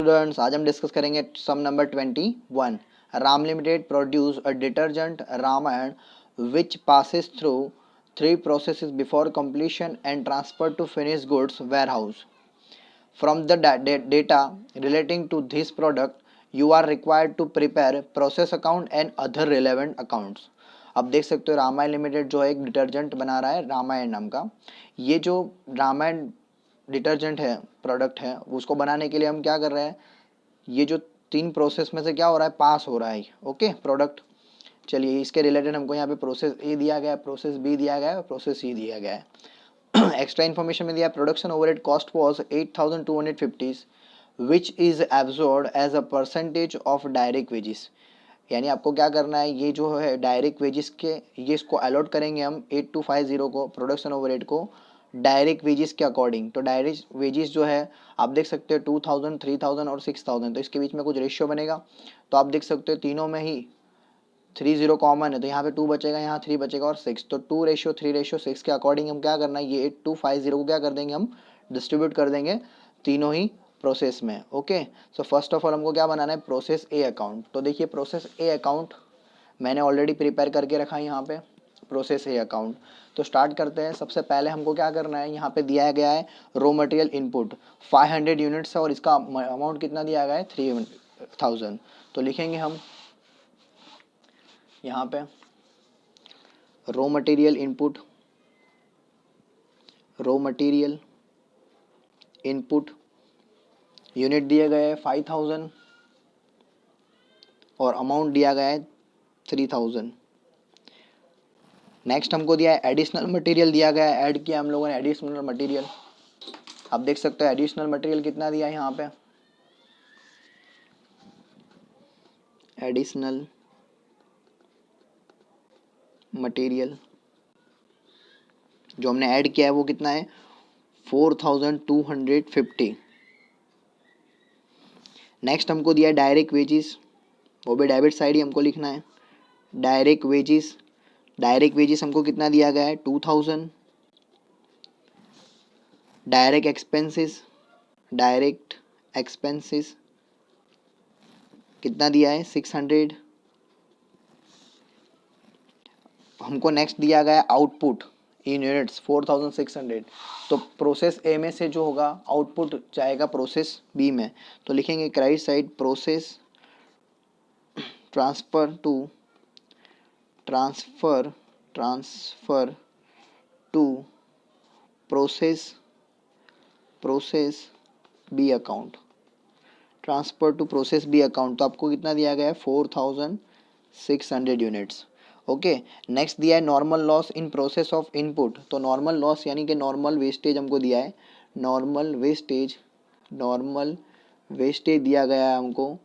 Students, आज हम discuss करेंगे sum number 21। Ram limited produce a detergent Ramayan which passes through 3 processes before completion and transfer to finished goods warehouse. From the data relating to this product, you are required to prepare process account and other relevant accounts. अब देख सकते हो Ramayan limited जो है एक detergent बना रहा है रामायण नाम का। ये जो रामायण डिटर्जेंट है प्रोडक्ट है उसको बनाने के लिए हम क्या कर रहे हैं, ये जो 3 प्रोसेस में से क्या हो रहा है, पास हो रहा है। ओके प्रोडक्ट, चलिए इसके रिलेटेड हमको यहाँ पे प्रोसेस ए दिया गया है, प्रोसेस बी दिया गया है, प्रोसेस सी दिया गया है। एक्स्ट्रा इन्फॉर्मेशन में दिया production overhead cost was 8250 which is absorbed as a percentage of direct wages. यानी आपको क्या करना है, ये जो है डायरेक्ट वेजेस के ये इसको अलॉट करेंगे हम 8250 को, प्रोडक्शन ओवरहेड को डायरेक्ट वेजेस के अकॉर्डिंग। तो डायरेक्ट वेजेस जो है आप देख सकते हो 2000, 3000 और 6000, तो इसके बीच में कुछ रेशियो बनेगा। तो आप देख सकते हो तीनों में ही 30 कॉमन है, तो यहाँ पे 2 बचेगा, यहाँ 3 बचेगा और 6, तो 2:3:6 के अकॉर्डिंग हम क्या करना है, ये 8250 को क्या कर देंगे, हम डिस्ट्रीब्यूट कर देंगे तीनों ही प्रोसेस में। Okay, so first of all हमको क्या बनाना है, प्रोसेस ए अकाउंट। तो देखिए प्रोसेस ए अकाउंट मैंने ऑलरेडी प्रिपेयर करके रखा है यहाँ पे, प्रोसेस ए अकाउंट। तो स्टार्ट करते हैं। सबसे पहले हमको क्या करना है, यहाँ पे दिया गया है रॉ मटेरियल इनपुट 500 यूनिट्स है और इसका अमाउंट कितना दिया गया है 3000। तो लिखेंगे हम यहाँ पे raw material input, raw material input unit दिए गए हैं 5000 और अमाउंट दिया गया है 3000। नेक्स्ट हमको दिया है एडिशनल मटेरियल दिया गया है, ऐड किया हम लोगों ने एडिशनल मटेरियल। आप देख सकते हो एडिशनल मटेरियल कितना दिया है यहाँ पे, एडिशनल मटेरियल जो हमने ऐड किया है वो कितना है 4250। नेक्स्ट हमको दिया है डायरेक्ट वेजेस, वो भी डेबिट साइड ही हमको लिखना है। डायरेक्ट वेजेस, डायरेक्ट वेजेस हमको कितना दिया गया है 2000। डायरेक्ट एक्सपेंसेस, डायरेक्ट एक्सपेंसेस कितना दिया है 600। हमको नेक्स्ट दिया गया है आउटपुट इन यूनिट्स 4600। तो प्रोसेस ए में से जो होगा आउटपुट जाएगा प्रोसेस बी में। तो लिखेंगे credit side process transfer to process B account, transfer to process B account. तो आपको कितना दिया गया है 4600 यूनिट्स। ओके, नेक्स्ट दिया है normal loss in process of input. तो नॉर्मल लॉस यानी कि नॉर्मल वेस्टेज हमको दिया है, नॉर्मल वेस्टेज दिया गया है हमको,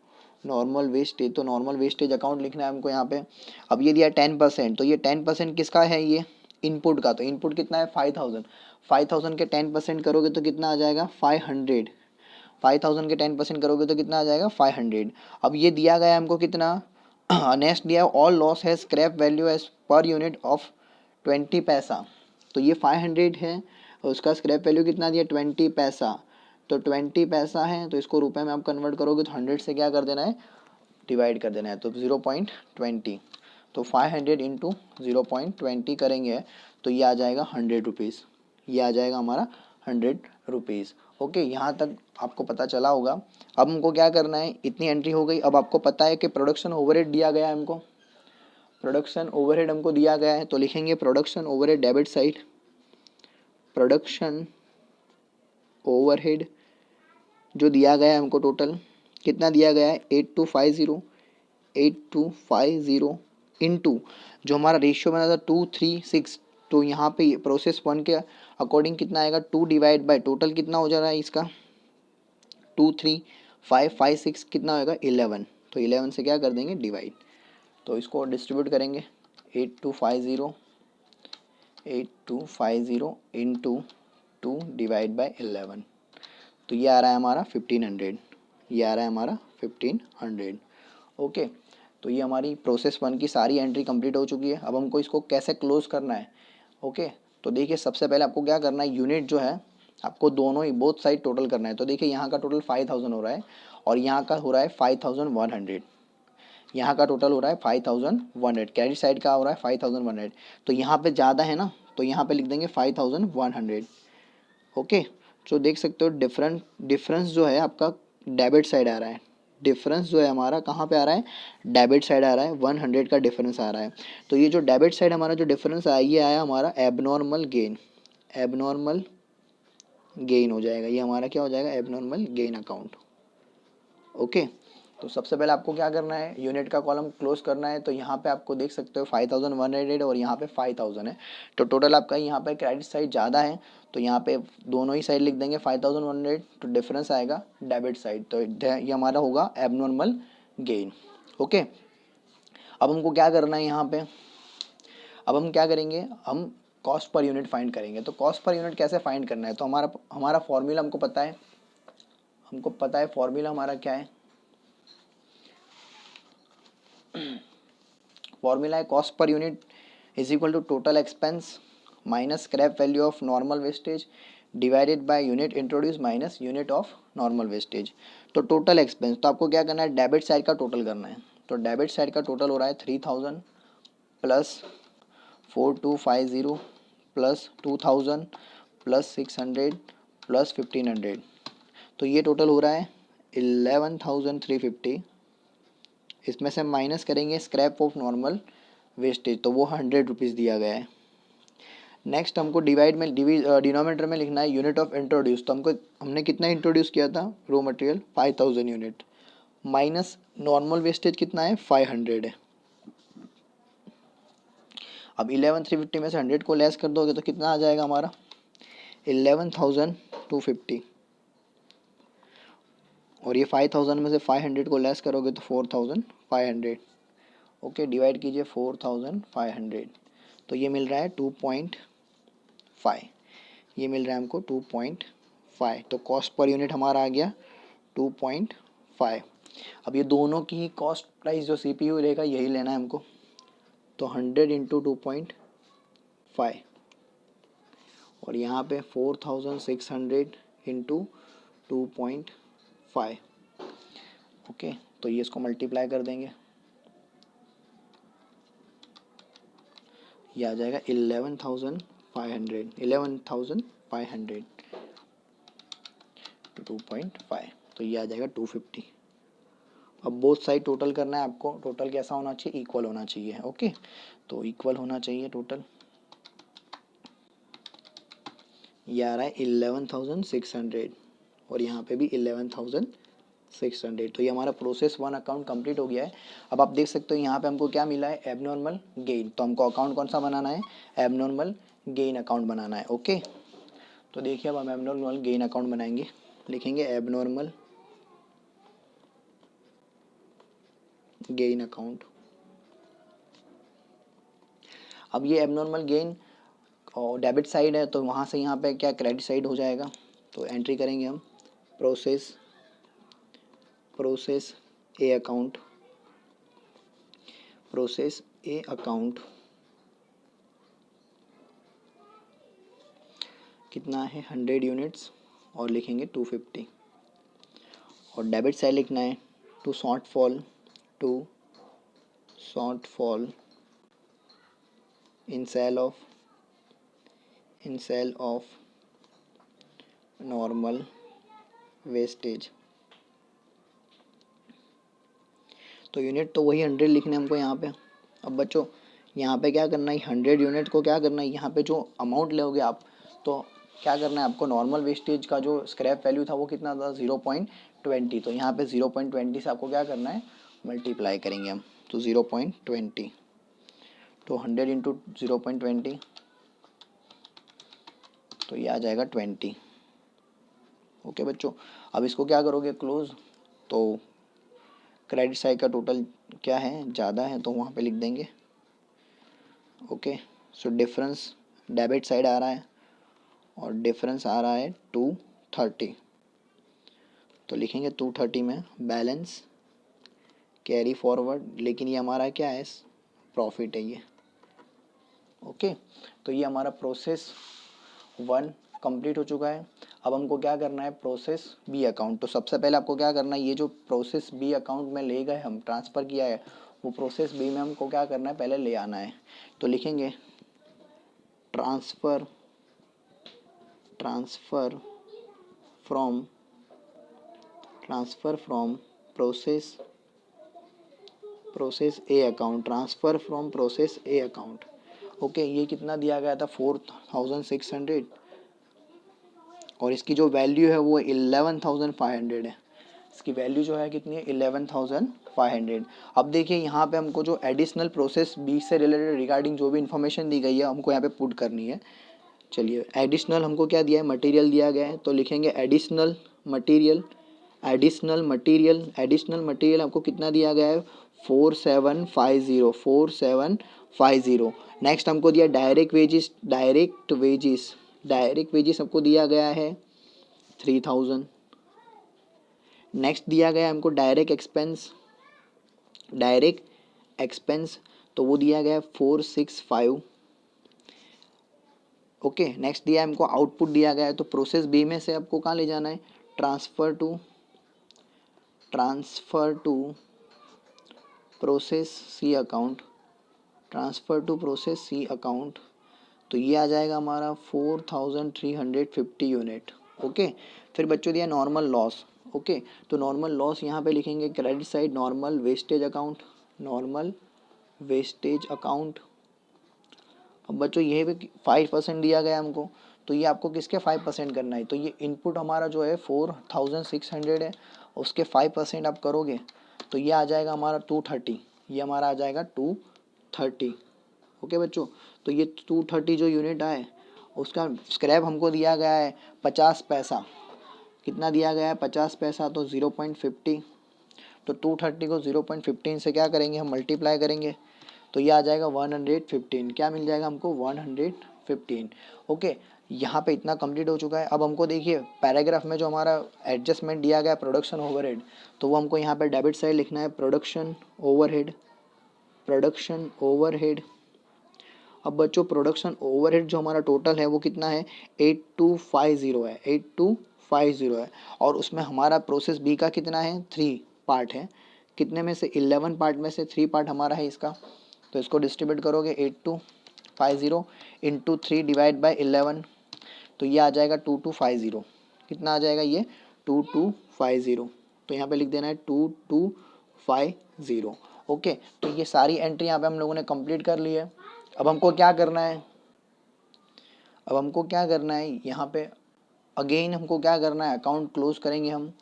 नॉर्मल वेस्टेज। तो नॉर्मल वेस्टेज अकाउंट लिखना है हमको यहाँ पे। अब ये दिया 10%, तो ये 10% किसका है, ये इनपुट का। तो इनपुट कितना है 5000 के 10% करोगे तो कितना आ जाएगा 500। 5000 के 10% करोगे तो कितना आ जाएगा 500। अब ये दिया गया है हमको कितना, नेक्स्ट दिया है ऑल लॉस है scrap value as per unit of 20 पैसा। तो ये 500 है और उसका स्क्रैप वैल्यू कितना दिया 20 पैसा। तो 20 पैसा है, तो इसको रुपए में आप कन्वर्ट करोगे तो 100 से क्या कर देना है, डिवाइड कर देना है, तो 0.20। तो 500 इंटू 0.20 करेंगे तो ये आ जाएगा 100 रुपीज़, ये आ जाएगा हमारा 100 रुपीज़। ओके, यहाँ तक आपको पता चला होगा। अब हमको क्या करना है, इतनी एंट्री हो गई। अब आपको पता है कि प्रोडक्शन ओवरहेड दिया गया है हमको, प्रोडक्शन ओवरहेड हमको दिया गया है। तो लिखेंगे production overhead debit side, production overhead जो दिया गया है हमको टोटल कितना दिया गया है 8250 इंटू जो हमारा रेशियो बना था 2:3:6। तो यहाँ पे प्रोसेस 1 के अकॉर्डिंग कितना आएगा 2 डिवाइड बाय टोटल कितना हो जा रहा है इसका 2:3:5:5:6 कितना होगा 11। तो 11 से क्या कर देंगे डिवाइड, तो इसको डिस्ट्रीब्यूट करेंगे 8250 इंटू 2 डिवाइड बाय 11। तो ये आ रहा है हमारा 1500, ये आ रहा है हमारा 1500। ओके, तो ये हमारी प्रोसेस 1 की सारी एंट्री कंप्लीट हो चुकी है। अब हमको इसको कैसे क्लोज करना है। ओके, तो देखिए सबसे पहले आपको क्या करना है, यूनिट जो है आपको दोनों ही बोथ साइड टोटल करना है। तो देखिए यहाँ का टोटल 5000 हो रहा है और यहाँ का हो रहा है 5100, यहाँ का टोटल हो रहा है 5100, क्रेडिट साइड का हो रहा है 5100, तो यहाँ पे ज़्यादा है ना, तो यहाँ पे लिख देंगे 5100। ओके, तो देख सकते हो डिफरेंस जो है आपका डेबिट साइड आ रहा है, डिफरेंस जो है हमारा कहाँ पे आ रहा है, डेबिट साइड आ रहा है, 100 का डिफरेंस आ रहा है। तो ये जो डेबिट साइड हमारा जो डिफरेंस आया, ये आया हमारा एबनॉर्मल गेन हो जाएगा, ये हमारा क्या हो जाएगा, एबनॉर्मल गेन अकाउंट। ओके, तो सबसे पहले आपको क्या करना है, यूनिट का कॉलम क्लोज करना है। तो यहाँ पे आपको देख सकते हो 5100 और यहाँ पे 5000 है, तो टोटल आपका यहाँ पे क्रेडिट साइड ज़्यादा है, तो यहाँ पे दोनों ही साइड लिख देंगे 5100, तो डिफरेंस आएगा डेबिट साइड, तो ये हमारा होगा एबनॉर्मल गेन। ओके, अब हमको क्या करना है यहाँ पे, अब हम क्या करेंगे, हम कॉस्ट पर यूनिट फाइंड करेंगे। तो कॉस्ट पर यूनिट कैसे फाइंड करना है, तो हमारा फॉर्मूला हमको पता है फॉर्मूला हमारा क्या है, फॉर्मूला है cost per unit is equal to total expense minus scrap value of normal wastage divided by unit introduce minus unit of normal wastage. तो टोटल एक्सपेंस, तो आपको क्या करना है, डेबिट साइड का टोटल करना है। तो डेबिट साइड का टोटल हो रहा है 3000 प्लस 4250 प्लस 2000 प्लस 600 प्लस 1500, तो ये टोटल हो रहा है 11350। इसमें से माइनस करेंगे स्क्रैप ऑफ नॉर्मल वेस्टेज, तो वो 100 रुपीज़ दिया गया है। नेक्स्ट हमको डिनोमिनेटर में लिखना है यूनिट ऑफ इंट्रोड्यूस, तो हमने कितना इंट्रोड्यूस किया था raw material 5000 unit, minus normal wastage कितना है 500 है। अब 11350 में से 100 को लेस कर दोगे तो कितना आ जाएगा हमारा 11250, और ये 5000 में से 500 को लेस करोगे तो 4500। ओके, डिवाइड कीजिए 4500, तो ये मिल रहा है 2.5, ये मिल रहा है हमको 2.5, तो कॉस्ट पर यूनिट हमारा आ गया 2.5। अब ये दोनों की ही कॉस्ट प्राइस जो CPU लेगा यही लेना है हमको, तो 100 इंटू 2.5, और यहाँ पे 4600 इंटू 2.5। ओके, तो ये इसको मल्टीप्लाई कर देंगे, ये आ जाएगा 11500 2.5, तो ये आ जाएगा 250। अब बोथ साइड टोटल करना है आपको, टोटल कैसा होना चाहिए, इक्वल होना चाहिए। ओके, तो इक्वल होना चाहिए टोटल, ये आ रहा है 11600 और यहाँ पे भी 11600, तो ये हमारा प्रोसेस 1 अकाउंट कंप्लीट हो गया है। अब आप देख सकते हो यहाँ पे हमको क्या मिला है, एबनॉर्मल गेन, तो हमको अकाउंट कौन सा बनाना है, एबनॉर्मल गेन अकाउंट बनाना है। ओके, तो देखिए अब हम एबनॉर्मल गेन अकाउंट बनाएंगे, लिखेंगे एबनॉर्मल गेन अकाउंट। अब ये एबनॉर्मल गेन और डेबिट साइड है, तो वहाँ से यहाँ पे क्या क्रेडिट साइड हो जाएगा, तो एंट्री करेंगे हम प्रोसेस ए अकाउंट कितना है 100 यूनिट्स और लिखेंगे 250, और डेबिट साइड लिखना है to shortfall in sale of normal wastage. तो यूनिट तो वही 100 लिखने हमको यहाँ पे। अब बच्चों यहाँ पे क्या करना है, 100 यूनिट को क्या करना है, यहाँ पे जो अमाउंट लोगे आप, तो क्या करना है आपको, नॉर्मल वेस्टेज का जो स्क्रैप वैल्यू था वो कितना था 0.20, तो यहाँ पे 0.20 से आपको क्या करना है, मल्टीप्लाई करेंगे हम, तो 0.20, तो 100 इंटू 0.20, तो ये आ जाएगा 20। ओके बच्चों, अब इसको क्या करोगे क्लोज, तो क्रेडिट साइड का टोटल क्या है, ज़्यादा है, तो वहाँ पे लिख देंगे। Okay, so difference debit side आ रहा है और डिफरेंस आ रहा है 230, तो लिखेंगे 230 में बैलेंस कैरी फॉरवर्ड, लेकिन ये हमारा क्या है, प्रॉफिट है ये। ओके, तो ये हमारा प्रोसेस 1 कंप्लीट हो चुका है। अब हमको क्या करना है, प्रोसेस बी अकाउंट। तो सबसे पहले आपको क्या करना है, ये जो प्रोसेस बी अकाउंट में ले गए हम, ट्रांसफ़र किया है, वो प्रोसेस बी में हमको क्या करना है, पहले ले आना है। तो लिखेंगे transfer from process A account, transfer from process A account. Okay, ये कितना दिया गया था, 4600, और इसकी जो वैल्यू है वो 11500 है। इसकी वैल्यू जो है कितनी है, 11500। अब देखिए यहाँ पे हमको जो एडिशनल प्रोसेस बी से रिलेटेड रिगार्डिंग जो भी इन्फॉर्मेशन दी गई है हमको यहाँ पे पुट करनी है। चलिए, एडिशनल हमको क्या दिया है, मटेरियल दिया गया है, तो लिखेंगे एडिशनल मटेरियल हमको कितना दिया गया है, 4750। नेक्स्ट हमको दिया डायरेक्ट वेजिस हमको दिया गया है 3000। नेक्स्ट दिया गया है हमको डायरेक्ट एक्सपेंस, तो वो दिया गया है 465। ओके, नेक्स्ट दिया है हमको आउटपुट दिया गया है, तो प्रोसेस बी में से आपको कहाँ ले जाना है, transfer to process C account. तो ये आ जाएगा हमारा 4350 यूनिट। ओके, फिर बच्चों दिया नॉर्मल लॉस। ओके, तो नॉर्मल लॉस यहाँ पे लिखेंगे credit side normal wastage account. अब बच्चों ये भी 5% दिया गया हमको, तो ये आपको किसके 5% करना है, तो ये इनपुट हमारा जो है 4600 है, उसके 5% आप करोगे तो ये आ जाएगा हमारा 230, ये हमारा आ जाएगा 230। ओके बच्चों, तो ये 230 जो यूनिट आए उसका स्क्रैप हमको दिया गया है 50 पैसा। कितना दिया गया है, 50 पैसा, तो 0.50। तो 230 को 0.15 से क्या करेंगे, हम मल्टीप्लाई करेंगे, तो ये आ जाएगा 115। क्या मिल जाएगा हमको, 115। ओके, यहाँ पे इतना कंप्लीट हो चुका है। अब हमको देखिए पैराग्राफ में जो हमारा एडजस्टमेंट दिया गया प्रोडक्शन ओवरहेड, तो वो हमको यहाँ पे डेबिट साइड लिखना है, प्रोडक्शन ओवरहेड। अब बच्चों प्रोडक्शन ओवरहेड जो हमारा टोटल है वो कितना है, 8250 है, और उसमें हमारा प्रोसेस बी का कितना है, 3 पार्ट है। कितने में से, 11 पार्ट में से 3 पार्ट हमारा है इसका। तो इसको डिस्ट्रीब्यूट करोगे 8250 इंटू 3 डिवाइड बाई 11, तो ये आ जाएगा 2250। कितना आ जाएगा ये, 2250। तो यहाँ पे लिख देना है 2250। ओके, तो ये सारी एंट्री यहाँ पे हम लोगों ने कंप्लीट कर ली है। अब हमको क्या करना है, यहाँ पे अगेन हमको क्या करना है, अकाउंट क्लोज करेंगे हम।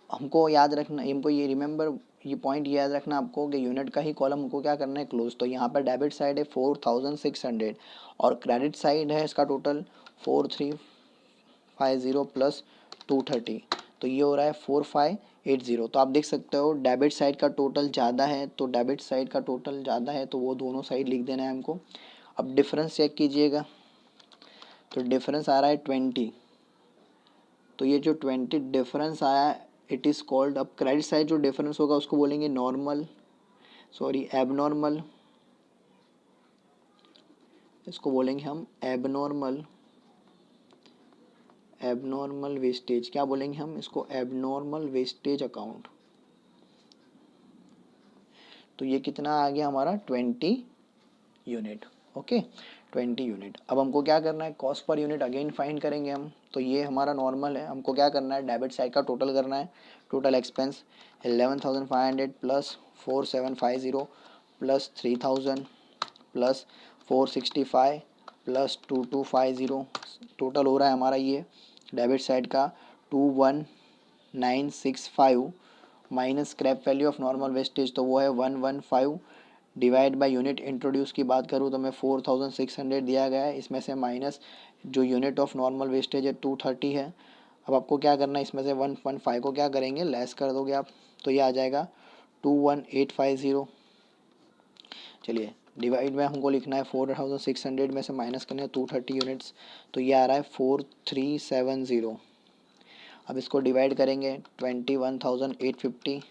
हमको याद रखना, हमको ये रिमेंबर, ये पॉइंट याद रखना आपको कि यूनिट का ही कॉलम हमको क्या करना है, क्लोज। तो यहाँ पर डेबिट साइड है 4600 और क्रेडिट साइड है इसका टोटल 4350 प्लस 230, तो ये हो रहा है 4580। तो आप देख सकते हो डेबिट साइड का टोटल ज़्यादा है, तो वो दोनों साइड लिख देना है हमको। अब डिफरेंस चेक कीजिएगा, तो डिफरेंस आ रहा है 20। तो ये जो 20 डिफरेंस आया है इट इज़ कॉल्ड, अब क्रेडिट साइड जो डिफरेंस होगा उसको बोलेंगे एबनॉर्मल, इसको बोलेंगे हम एबनॉर्मल वेस्टेज। क्या बोलेंगे हम इसको, एबनॉर्मल वेस्टेज अकाउंट। तो ये कितना आ गया हमारा, 20 यूनिट। Okay, 20 unit. अब हमको क्या करना है, cost per unit again find करेंगे हम। तो ये हमारा नॉर्मल है, हमको क्या करना है, डेबिट साइड का टोटल करना है। Total expense 11500 plus 4750 plus 3000 plus 465 plus 2250, total हो रहा है हमारा ये डेबिट साइड का 21965 minus scrap value of normal wastage, तो वो है 115 डिवाइड बाय यूनिट इंट्रोड्यूस की बात करूँ तो मैं 4600 दिया गया है, इसमें से माइनस जो यूनिट ऑफ नॉर्मल वेस्टेज है 230 है। अब आपको क्या करना है, इसमें से 115 को क्या करेंगे, लेस कर दोगे आप, तो ये आ जाएगा 21850। चलिए, डिवाइड में हमको लिखना है 4600 में से माइनस करना है 230 यूनिट्स, तो ये आ रहा है 4370। अब इसको डिवाइड करेंगे 21850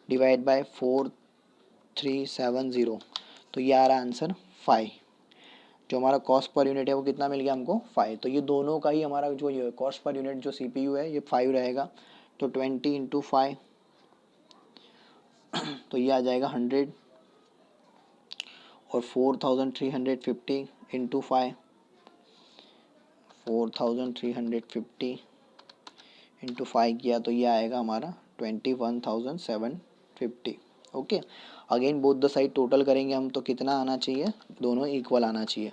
डिवाइड बाय 4370, तो ये आ रहा है आंसर 5। जो हमारा कॉस्ट पर यूनिट है वो कितना मिल गया हमको 5। तो ये दोनों का ही हमारा जो ये कॉस्ट पर यूनिट जो CPU है ये 5 रहेगा। तो 20 इंटू 5 तो ये आ जाएगा 100 और 4350 इंटू 5 4350 इंटू 5 किया तो ये आएगा हमारा 21,750। Okay, again both the side total करेंगे हम तो कितना आना चाहिए, दोनों इक्वल आना चाहिए।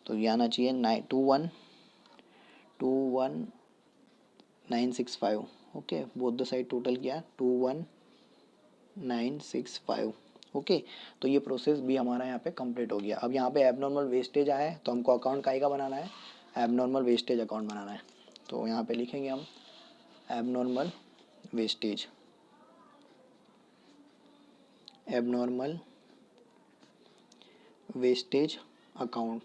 तो ये आना चाहिए 21,965। Okay, both the side total किया 21,965। ओके, तो ये प्रोसेस भी हमारा यहाँ पे कंप्लीट हो गया। अब यहाँ पे एबनॉर्मल वेस्टेज आया है तो हमको अकाउंट काहे का बनाना है, एबनॉर्मल वेस्टेज अकाउंट बनाना है। तो यहाँ पे लिखेंगे हम abnormal wastage, abnormal wastage account.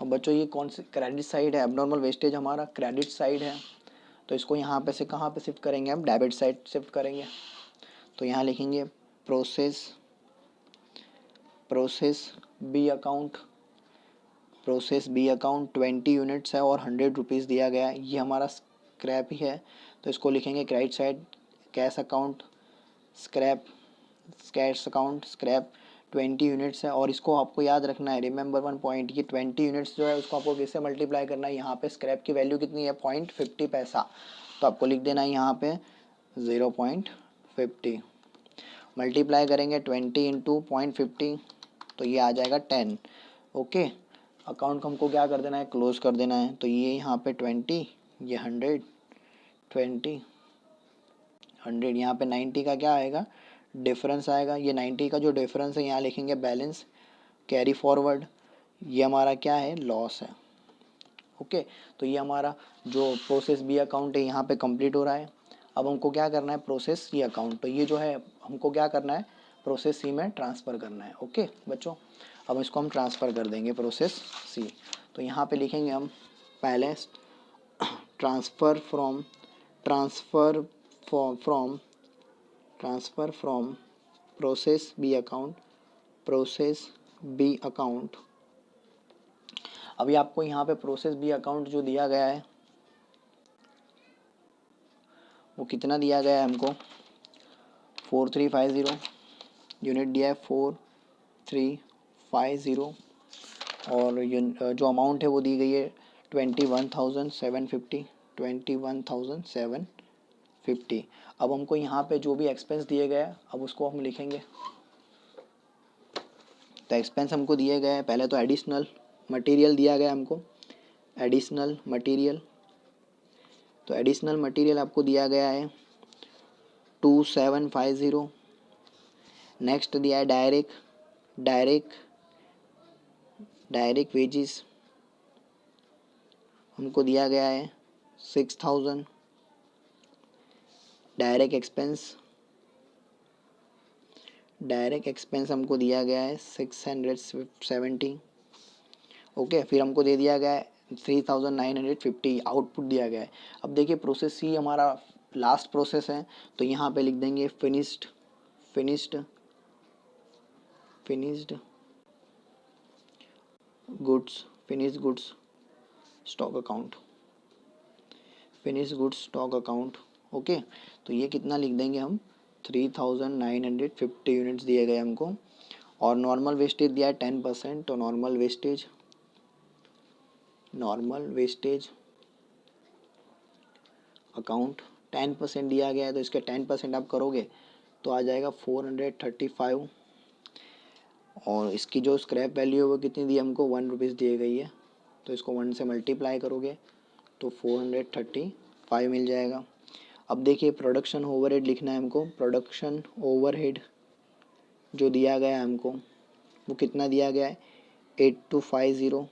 अब बच्चों ये कौन सी क्रेडिट साइड है, एबनॉर्मल वेस्टेज हमारा क्रेडिट साइड है। तो इसको यहाँ पे से कहाँ पे शिफ्ट करेंगे, हम डेबिट साइड शिफ्ट करेंगे। तो यहाँ लिखेंगे process B account, process B account 20 units है और 100 रुपीज़ दिया गया है। ये हमारा स्क्रैप ही है तो इसको लिखेंगे credit side cash account scrap, cash account scrap 20 units है। और इसको आपको याद रखना है, रिमेंबर वन पॉइंट, ये 20 यूनिट्स जो है उसको आपको किससे मल्टीप्लाई करना है, यहाँ पे स्क्रैप की वैल्यू कितनी है 0.50 पैसा, तो आपको लिख देना है यहाँ पे 0.50 मल्टीप्लाई करेंगे 20 इंटू 0.50 तो ये आ जाएगा 10। ओके, अकाउंट को हमको क्या कर देना है, क्लोज कर देना है। तो ये यहाँ पे 20, ये 100, 20 100, यहाँ पे 90 का क्या आएगा डिफरेंस आएगा। ये 90 का जो डिफरेंस है यहाँ लिखेंगे बैलेंस कैरी फॉरवर्ड, ये हमारा क्या है लॉस है। ओके, तो ये हमारा जो प्रोसेस बी अकाउंट है यहाँ पे कंप्लीट हो रहा है। अब हमको क्या करना है प्रोसेस सी अकाउंट, तो ये जो है हमको क्या करना है प्रोसेस सी में ट्रांसफ़र करना है। ओके बच्चों, अब इसको हम ट्रांसफ़र कर देंगे प्रोसेस सी। तो यहाँ पे लिखेंगे हम पहले transfer from process B account. अभी आपको यहाँ पे प्रोसेस बी अकाउंट जो दिया गया है वो कितना दिया गया है हमको 4350 यूनिट दिया है 4350 और जो अमाउंट है वो दी गई है 21,750। अब हमको यहाँ पे जो भी एक्सपेंस दिए गए हैं अब उसको हम लिखेंगे। तो एक्सपेंस हमको दिए गए हैं, पहले तो एडिशनल मटेरियल दिया गया हमको, एडिशनल मटेरियल। तो एडिशनल मटेरियल आपको दिया गया है 2750। नेक्स्ट दिया है डायरेक्ट वेजेस हमको दिया गया है 6000। डायरेक्ट एक्सपेंस हमको दिया गया है 670। ओके, फिर हमको दे दिया गया है 3950 आउटपुट दिया गया है। अब देखिए प्रोसेस सी हमारा लास्ट प्रोसेस है तो यहाँ पे लिख देंगे finished goods stock account. Okay, तो ये कितना लिख देंगे हम 3950 यूनिट्स दिए गए हमको और नॉर्मल वेस्टेज दिया है 10%। तो नॉर्मल वेस्टेज अकाउंट 10% दिया गया है तो इसके 10% आप करोगे तो आ जाएगा 435 और इसकी जो स्क्रैप वैल्यू है वो कितनी दी हमको 1 रुपीज़ दी गई है। तो इसको 1 से मल्टीप्लाई करोगे तो 435 मिल जाएगा। अब देखिए प्रोडक्शन ओवरहेड लिखना है हमको। प्रोडक्शन ओवरहेड जो दिया गया है हमको वो कितना दिया गया है 8250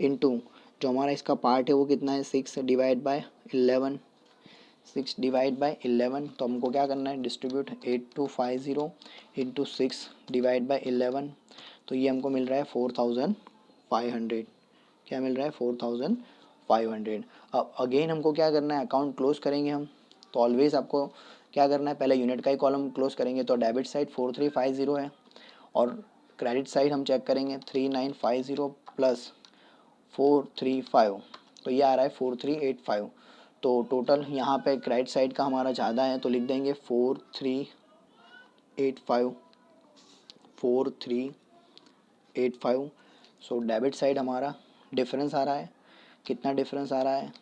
इंटू जो हमारा इसका पार्ट है वो कितना है 6 डिवाइड बाय 11। तो हमको क्या करना है डिस्ट्रीब्यूट 8250 इंटू 6 डिवाइड बाय 11। तो ये हमको मिल रहा है 4500। क्या मिल रहा है 4500। अब अगेन हमको क्या करना है अकाउंट क्लोज करेंगे हम। तो ऑलवेज आपको क्या करना है पहले यूनिट का ही कॉलम क्लोज करेंगे। तो डेबिट साइड 4350 है और क्रेडिट साइड हम चेक करेंगे 3950 प्लस 435, तो ये आ रहा है 4385। तो टोटल यहाँ पे क्रेडिट साइड का हमारा ज़्यादा है तो लिख देंगे 4385, 4385। सो डेबिट साइड हमारा डिफरेंस आ रहा है, कितना डिफरेंस आ रहा है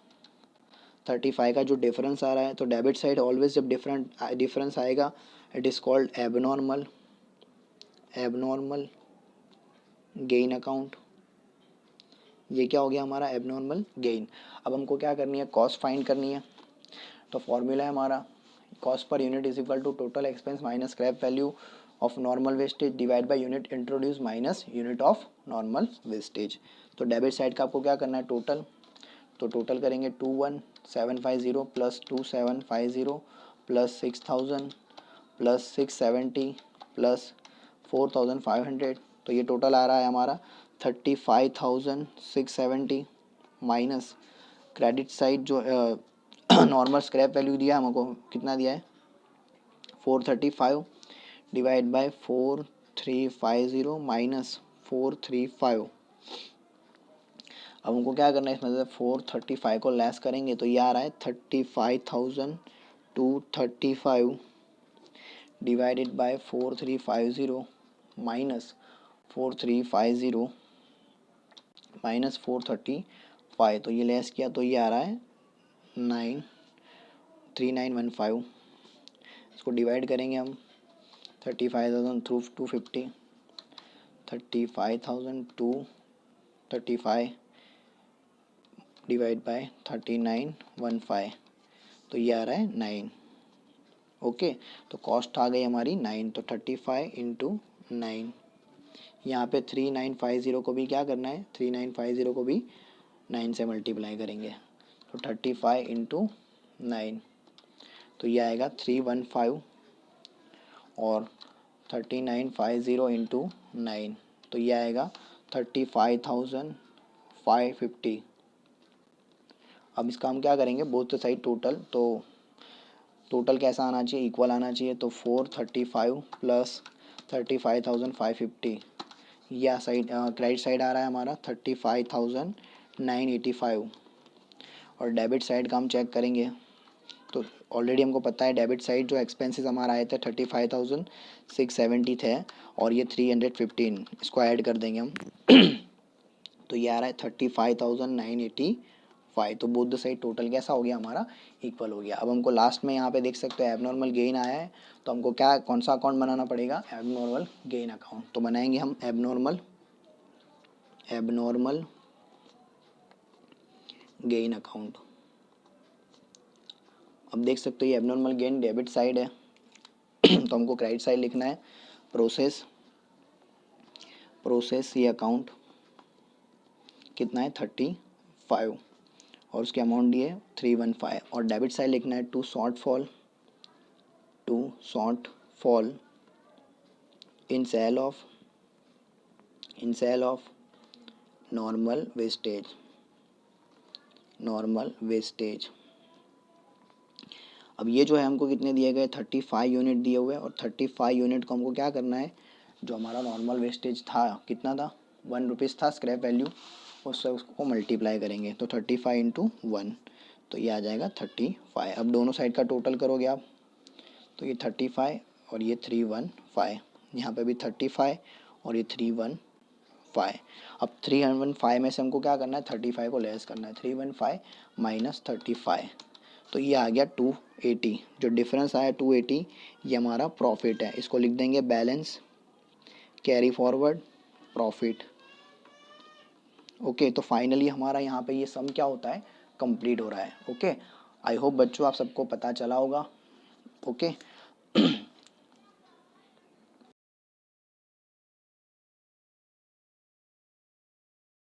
35 का जो डिफरेंस आ रहा है। तो डेबिट साइड ऑलवेज जब डिफरेंस आएगा it is called abnormal gain account. ये क्या हो गया हमारा एबनॉर्मल गेन। अब हमको क्या करनी है, कॉस्ट फाइंड करनी है। तो फॉर्मूला है हमारा cost per unit is equal to total expense minus scrap value of normal wastage divide by unit introduce minus unit of normal wastage. तो डेबिट साइड का आपको क्या करना है टोटल, तो टोटल करेंगे 21750 प्लस 2750 प्लस 6000 प्लस 670 प्लस 4500। तो ये टोटल आ रहा है हमारा 35,670 माइनस क्रेडिट साइड जो नॉर्मल स्क्रैप वैल्यू दिया हमको कितना दिया है 435 डिवाइड बाय 4350 माइनस 435। अब हमको क्या करना है इसमें से 435 को लेस करेंगे तो ये आ रहा है 35,235 डिवाइडेड बाय 4350 माइनस 4350 माइनस 435। तो ये लेस किया तो ये आ रहा है 3915। इसको डिवाइड करेंगे हम 35,000 थ्रू 250, 35,235 डिवाइड बाय 3915। तो ये आ रहा है 9। ओके, तो कॉस्ट आ गई हमारी 9। तो 35 इंटू 9, यहाँ पे 3950 को भी क्या करना है, 3950 को भी 9 से मल्टीप्लाई करेंगे। तो 35 इंटू 9, तो ये आएगा 315 और 3950 इंटू 9, तो ये आएगा 35,550। अब इसका हम क्या करेंगे बोथ साइड टोटल, तो टोटल कैसा आना चाहिए, इक्वल आना चाहिए। तो 435 प्लस 35,550, या साइड क्रेडिट साइड आ रहा है हमारा 35,985 और डेबिट साइड का हम चेक करेंगे। तो ऑलरेडी हमको पता है डेबिट साइड जो एक्सपेंसेस हमारा आए थे 35,670 थे और ये 315, इसको ऐड कर देंगे हम तो ये आ रहा है 35,985। तो बोथ द साइड टोटल कैसा हो गया हमारा, इक्वल हो गया। अब हमको लास्ट में यहाँ पे देख सकते हो एबनॉर्मल गेन आया है, तो हमको क्या कौन सा अकाउंट बनाना पड़ेगा, एबनॉर्मल गेन अकाउंट। तो बनाएंगे हम एबनॉर्मल गेन अकाउंट। अब देख सकते हो ये एबनॉर्मल गेन डेबिट साइड है तो हमको क्रेडिट साइड लिखना है प्रोसेस ये अकाउंट कितना है 35 और उसके अमाउंट दिए 315 और डेबिट साइड लिखना है to shortfall in sale of normal wastage. अब ये जो है हमको कितने दिए गए 35 यूनिट दिए हुए और 35 यूनिट को हमको क्या करना है, जो हमारा नॉर्मल वेस्टेज था कितना था 1 रुपीज़ था स्क्रैप वैल्यू, उससे उसको मल्टीप्लाई करेंगे। तो 35 इंटू 1, तो ये आ जाएगा 35। अब दोनों साइड का टोटल करोगे आप तो ये 35 और ये 315, यहाँ पे भी 35 और ये 315। अब 315 में से हमको क्या करना है 35 को लेस करना है, 315 माइनस 35, तो ये आ गया 280। जो डिफरेंस आया 280 ये हमारा प्रॉफिट है, इसको लिख देंगे balance carry forward profit. Okay, तो फाइनली हमारा यहाँ पे ये सम क्या होता है कंप्लीट हो रहा है। ओके, आई होप बच्चों आप सबको पता चला होगा। ओके,